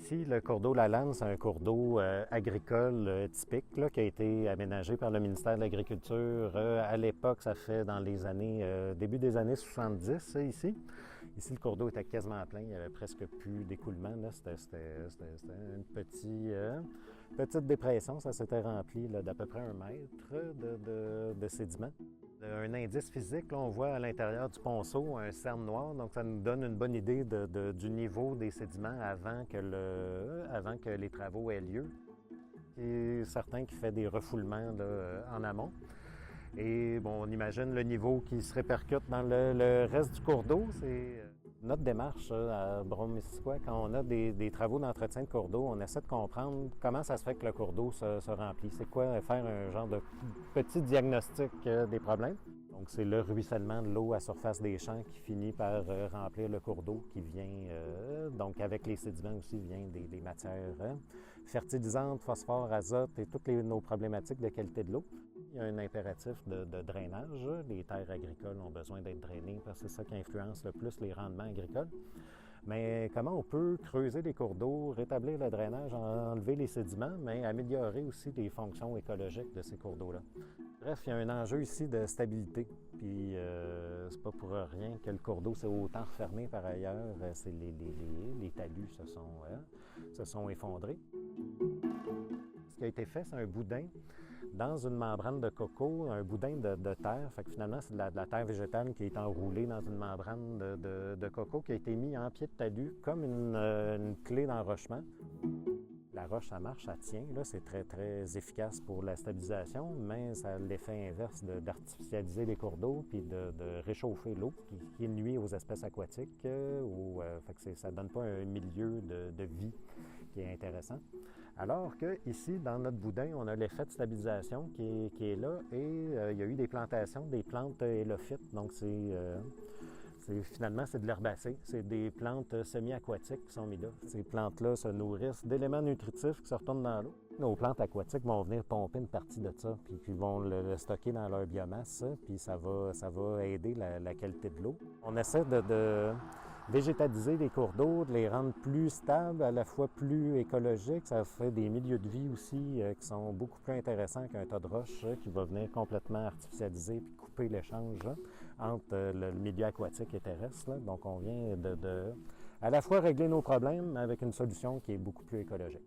Ici, le cours d'eau La Lame, c'est un cours d'eau agricole typique là, qui a été aménagé par le ministère de l'Agriculture. À l'époque, ça fait dans les années, début des années 70, ici. Ici, le cours d'eau était quasiment plein. Il n'y avait presque plus d'écoulement. C'était une petite dépression. Ça s'était rempli d'à peu près 1 mètre de sédiments. Un indice physique, là, on voit à l'intérieur du ponceau un cerne noir, donc ça nous donne une bonne idée du niveau des sédiments avant que les travaux aient lieu. Il est certain qu'il fait des refoulements là, en amont. Et bon, on imagine le niveau qui se répercute dans le reste du cours d'eau. C'est notre démarche à Brome-Missisquoi. Quand on a des travaux d'entretien de cours d'eau, on essaie de comprendre comment ça se fait que le cours d'eau se remplit. C'est quoi faire un genre de petit diagnostic des problèmes. Donc, c'est le ruissellement de l'eau à surface des champs qui finit par remplir le cours d'eau qui vient, donc avec les sédiments aussi, vient des matières fertilisantes, phosphore, azote et toutes nos problématiques de qualité de l'eau. Il y a un impératif de drainage. Les terres agricoles ont besoin d'être drainées parce que c'est ça qui influence le plus les rendements agricoles. Mais comment on peut creuser des cours d'eau, rétablir le drainage, enlever les sédiments, mais améliorer aussi les fonctions écologiques de ces cours d'eau-là? Bref, il y a un enjeu ici de stabilité. Puis c'est pas pour rien que le cours d'eau s'est autant refermé par ailleurs. C'est les talus se sont effondrés. Ce qui a été fait, c'est un boudin dans une membrane de coco, un boudin de terre. Fait que finalement, c'est de la terre végétale qui est enroulée dans une membrane de coco qui a été mis en pied de talus comme une clé d'enrochement. La roche, ça marche, ça tient. Là, c'est très, très efficace pour la stabilisation, mais ça a l'effet inverse d'artificialiser les cours d'eau puis de réchauffer l'eau qui nuit aux espèces aquatiques. Fait que ça ne donne pas un milieu de vie qui est intéressant. Alors que ici, dans notre boudin, on a l'effet de stabilisation qui est là et il y a eu des plantations, des plantes hélophytes. Donc, finalement, c'est de l'herbacée. C'est des plantes semi-aquatiques qui sont mises là. Ces plantes-là se nourrissent d'éléments nutritifs qui se retournent dans l'eau. Nos plantes aquatiques vont venir pomper une partie de ça, puis vont le stocker dans leur biomasse, puis ça va aider la qualité de l'eau. On essaie de végétaliser les cours d'eau, de les rendre plus stables, à la fois plus écologiques. Ça fait des milieux de vie aussi qui sont beaucoup plus intéressants qu'un tas de roches qui va venir complètement artificialiser puis couper l'échange entre le milieu aquatique et terrestre. Là. Donc, on vient à la fois régler nos problèmes avec une solution qui est beaucoup plus écologique.